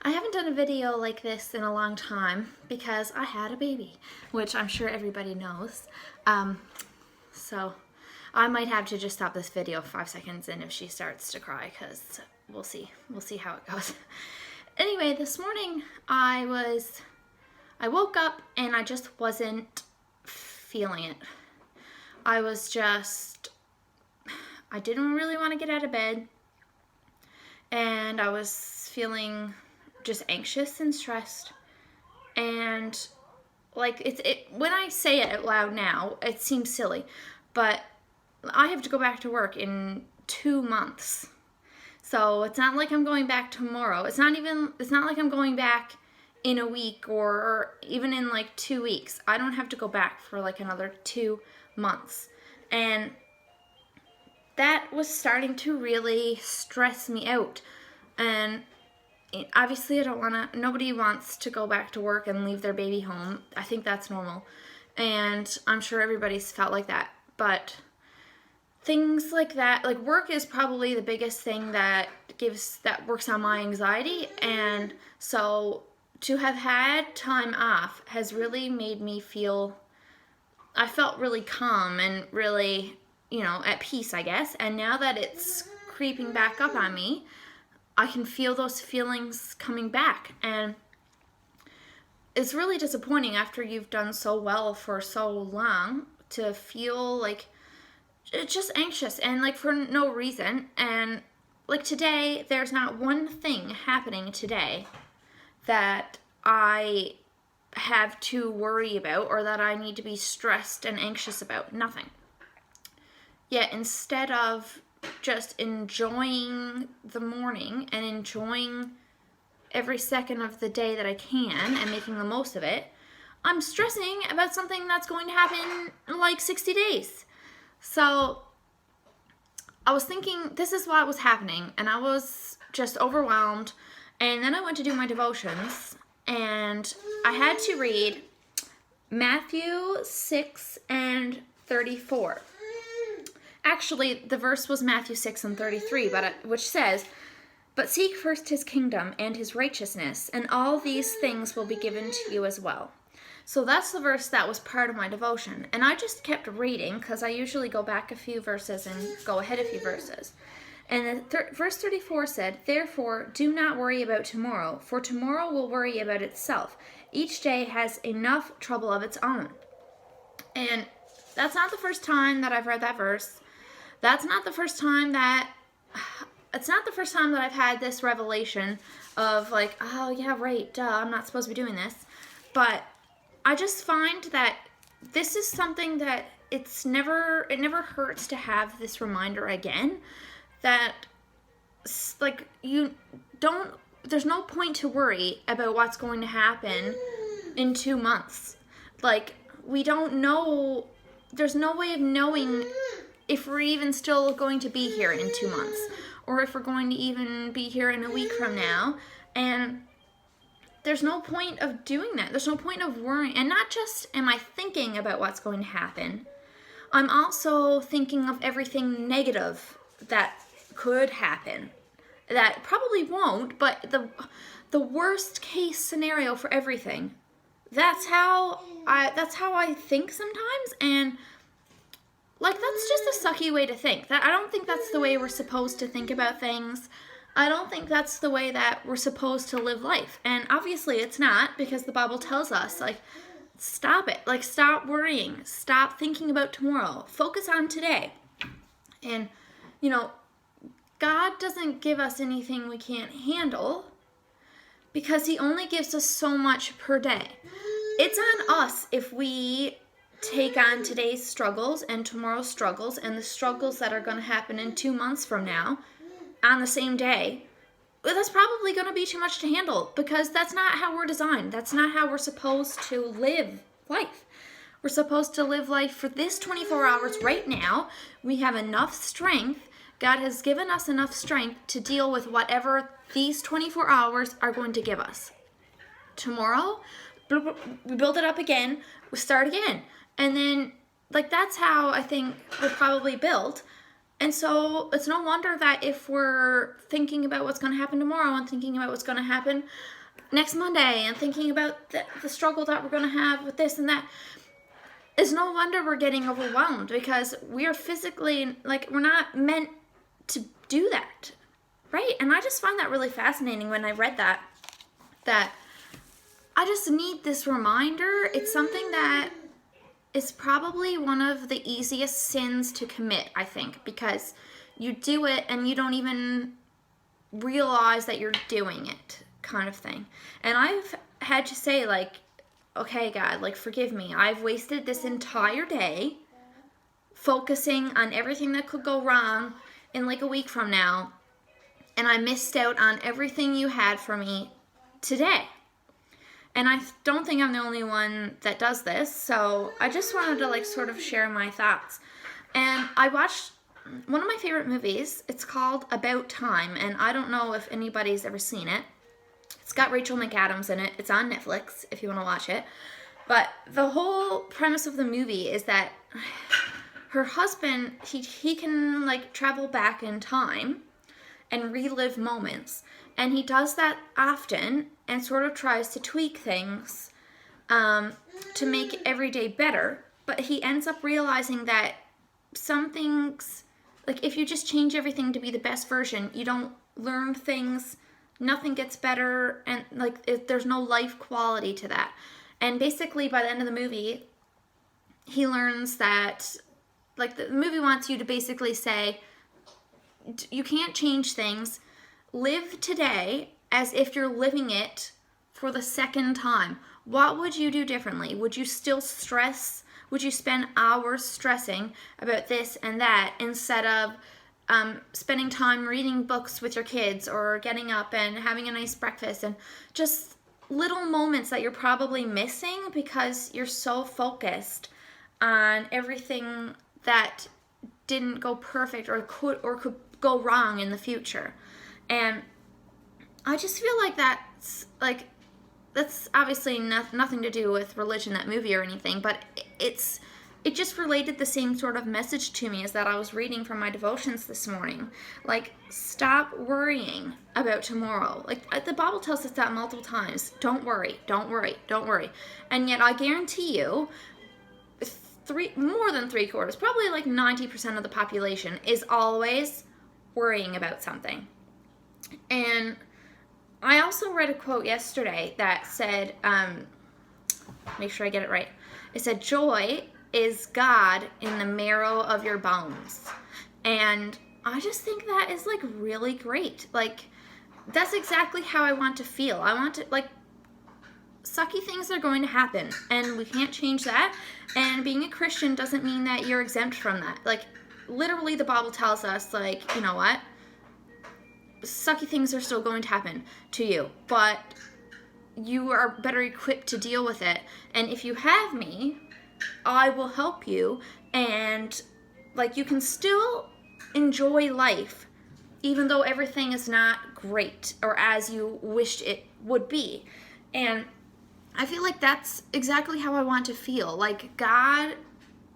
I haven't done a video like this in a long time because I had a baby, which I'm sure everybody knows. So I might have to just stop this video 5 seconds in if she starts to cry because we'll see. We'll see how it goes. Anyway, this morning I woke up and I just wasn't feeling it. I didn't really want to get out of bed, and I was feeling just anxious and stressed. And like when I say it out loud now, it seems silly, but I have to go back to work in 2 months. So it's not like I'm going back tomorrow. It's not like I'm going back in a week or even in like 2 weeks. I don't have to go back for like another 2 months. And that was starting to really stress me out. And obviously nobody wants to go back to work and leave their baby home. I think that's normal. And I'm sure everybody's felt like that. But things like that, like work is probably the biggest thing that works on my anxiety. And so to have had time off has really made me I felt really calm and really, at peace, I guess. And now that it's creeping back up on me, I can feel those feelings coming back. And it's really disappointing after you've done so well for so long to feel like just anxious and like for no reason. And like today, there's not one thing happening today that I have to worry about or that I need to be stressed and anxious about. Nothing. Yet instead of just enjoying the morning and enjoying every second of the day that I can and making the most of it, I'm stressing about something that's going to happen in like 60 days. So I was thinking this is what was happening, and I was just overwhelmed. And then I went to do my devotions, and I had to read Matthew 6:34. Actually, the verse was Matthew 6:33, which says, "But seek first his kingdom and his righteousness, and all these things will be given to you as well." So that's the verse that was part of my devotion. And I just kept reading because I usually go back a few verses and go ahead a few verses. And verse 34 said, "Therefore, do not worry about tomorrow, for tomorrow will worry about itself. Each day has enough trouble of its own." And that's not the first time that I've read that verse. It's not the first time that I've had this revelation of like, oh yeah, right, duh, I'm not supposed to be doing this. But I just find that this is something that it never hurts to have this reminder again that like there's no point to worry about what's going to happen in 2 months. Like, we don't know, there's no way of knowing if we're even still going to be here in 2 months or if we're going to even be here in a week from now. And there's no point of doing that. There's no point of worrying. And not just am I thinking about what's going to happen, I'm also thinking of everything negative that could happen. That probably won't, but the worst case scenario for everything. That's how I think sometimes. And like, that's just a sucky way to think. I don't think that's the way we're supposed to think about things. I don't think that's the way that we're supposed to live life. And obviously it's not, because the Bible tells us, like, stop it. Like, stop worrying. Stop thinking about tomorrow. Focus on today. And, God doesn't give us anything we can't handle because he only gives us so much per day. It's on us if we take on today's struggles and tomorrow's struggles and the struggles that are going to happen in 2 months from now on the same day. That's probably going to be too much to handle because that's not how we're designed. That's not how we're supposed to live life. We're supposed to live life for this 24 hours right now. We have enough strength. God has given us enough strength to deal with whatever these 24 hours are going to give us. Tomorrow, we build it up again, we start again. And then, like, that's how I think we're probably built. And so it's no wonder that if we're thinking about what's going to happen tomorrow and thinking about what's going to happen next Monday and thinking about the struggle that we're going to have with this and that, it's no wonder we're getting overwhelmed, because we are physically, like, we're not meant to do that, right? And I just find that really fascinating when I read that I just need this reminder. It's something that is probably one of the easiest sins to commit, I think, because you do it and you don't even realize that you're doing it, kind of thing. And I've had to say, like, okay, God, like, forgive me. I've wasted this entire day focusing on everything that could go wrong in like a week from now, and I missed out on everything you had for me today. And I don't think I'm the only one that does this, so I just wanted to, like, sort of share my thoughts. And I watched one of my favorite movies. It's called About Time, and I don't know if anybody's ever seen it. It's got Rachel McAdams in it. It's on Netflix if you want to watch it. But the whole premise of the movie is that her husband, he can, like, travel back in time and relive moments. And he does that often and sort of tries to tweak things to make every day better. But he ends up realizing that some things, like, if you just change everything to be the best version, you don't learn things, nothing gets better, and, like, there's no life quality to that. And basically by the end of the movie, he learns that, like, the movie wants you to basically say, you can't change things. Live today as if you're living it for the second time. What would you do differently? Would you still stress? Would you spend hours stressing about this and that instead of spending time reading books with your kids or getting up and having a nice breakfast, and just little moments that you're probably missing because you're so focused on everything that didn't go perfect or could go wrong in the future. And I just feel like that's obviously nothing to do with religion, that movie, or anything, but it just related the same sort of message to me as that I was reading from my devotions this morning. Like, stop worrying about tomorrow. Like, the Bible tells us that multiple times. Don't worry, don't worry, don't worry. And yet I guarantee you, more than 3/4, probably like 90% of the population is always worrying about something. And I also read a quote yesterday that said, make sure I get it right. It said, joy is God in the marrow of your bones. And I just think that is, like, really great. Like, that's exactly how I want to feel. I want to, like, sucky things are going to happen, and we can't change that. And being a Christian doesn't mean that you're exempt from that. Like, literally the Bible tells us, like, you know what? Sucky things are still going to happen to you, but you are better equipped to deal with it. And if you have me, I will help you, and, like, you can still enjoy life even though everything is not great or as you wished it would be. And I feel like that's exactly how I want to feel. Like, God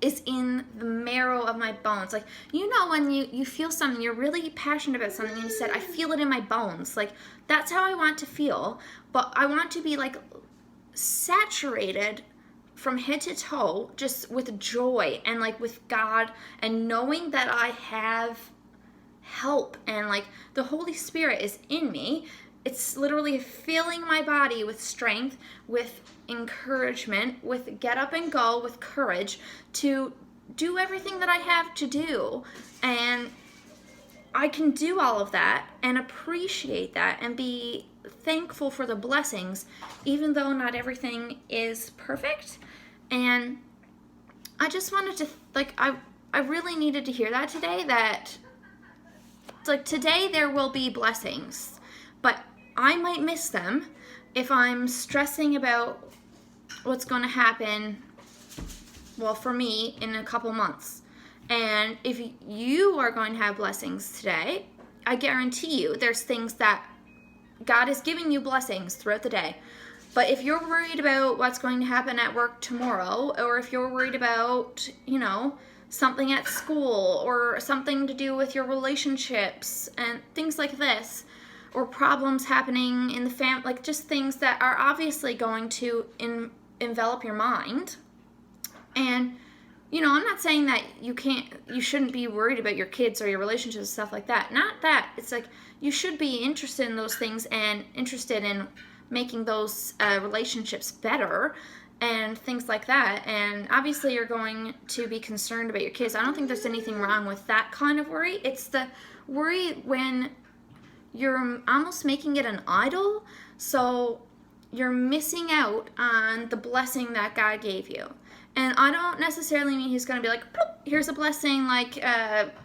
is in the marrow of my bones. Like, you know, when you feel something, you're really passionate about something, and you said, I feel it in my bones. Like, that's how I want to feel. But I want to be, like, saturated from head to toe just with joy and, like, with God, and knowing that I have help, and, like, the Holy Spirit is in me. It's literally filling my body with strength, with encouragement, with get up and go, with courage to do everything that I have to do. And I can do all of that and appreciate that and be thankful for the blessings, even though not everything is perfect. And I just wanted to, like, I really needed to hear that today, that, like, today there will be blessings, but I might miss them if I'm stressing about what's going to happen, well, for me, in a couple months. And if you are going to have blessings today, I guarantee you there's things that God is giving you blessings throughout the day. But if you're worried about what's going to happen at work tomorrow, or if you're worried about, you know, something at school or something to do with your relationships and things like this, or problems happening in the family, like just things that are obviously going to envelop your mind. And I'm not saying that you shouldn't be worried about your kids or your relationships and stuff like that. Not that. It's like you should be interested in those things and interested in making those relationships better and things like that. And obviously you're going to be concerned about your kids. I don't think there's anything wrong with that kind of worry. It's the worry when you're almost making it an idol, so you're missing out on the blessing that God gave you. And I don't necessarily mean he's going to be like, here's a blessing, like,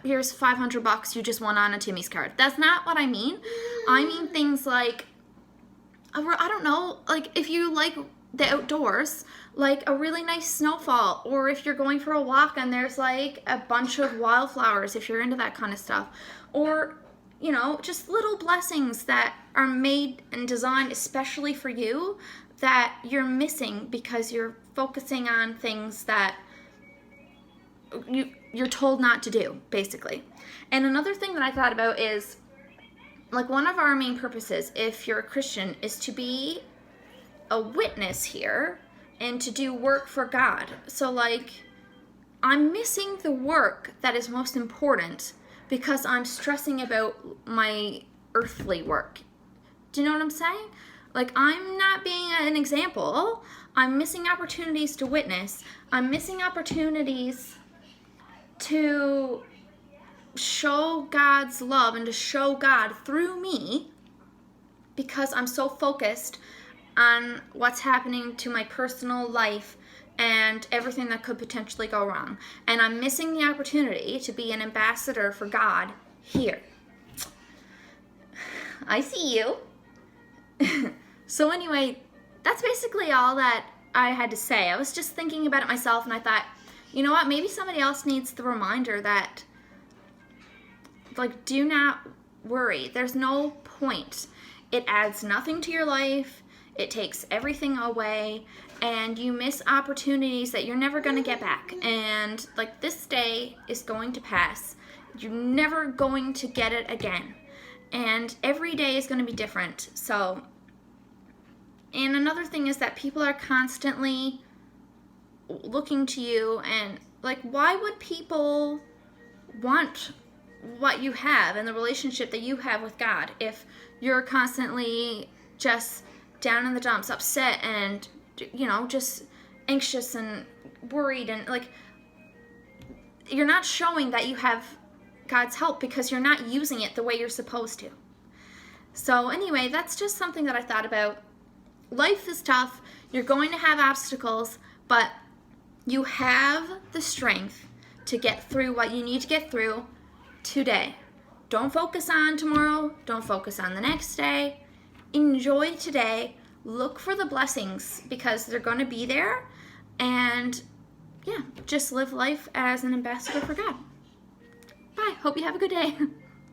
here's $500 you just won on a Timmy's card. That's not what I mean. I mean things like, I don't know, like if you like the outdoors, like a really nice snowfall, or if you're going for a walk and there's like a bunch of wildflowers, if you're into that kind of stuff, or, just little blessings that are made and designed especially for you that you're missing because you're focusing on things that you're told not to do, basically. And another thing that I thought about is, like, one of our main purposes, if you're a Christian, is to be a witness here and to do work for God. So, like, I'm missing the work that is most important because I'm stressing about my earthly work. Do you know what I'm saying? Like, I'm not being an example. I'm missing opportunities to witness. I'm missing opportunities to show God's love and to show God through me because I'm so focused on what's happening to my personal life and everything that could potentially go wrong. And I'm missing the opportunity to be an ambassador for God here. I see you. So anyway, that's basically all that I had to say. I was just thinking about it myself, and I thought, you know what, maybe somebody else needs the reminder that, like, do not worry. There's no point. It adds nothing to your life. It takes everything away, and you miss opportunities that you're never going to get back. And, like, this day is going to pass. You're never going to get it again. And every day is going to be different. So, and another thing is that people are constantly looking to you, and, like, why would people want what you have and the relationship that you have with God if you're constantly just down in the dumps, upset, and, just anxious and worried, and, like, you're not showing that you have God's help because you're not using it the way you're supposed to. So anyway, that's just something that I thought about. Life is tough. You're going to have obstacles, but you have the strength to get through what you need to get through today. Don't focus on tomorrow. Don't focus on the next day. Enjoy today. Look for the blessings because they're going to be there. And yeah, just live life as an ambassador for God. Bye. Hope you have a good day.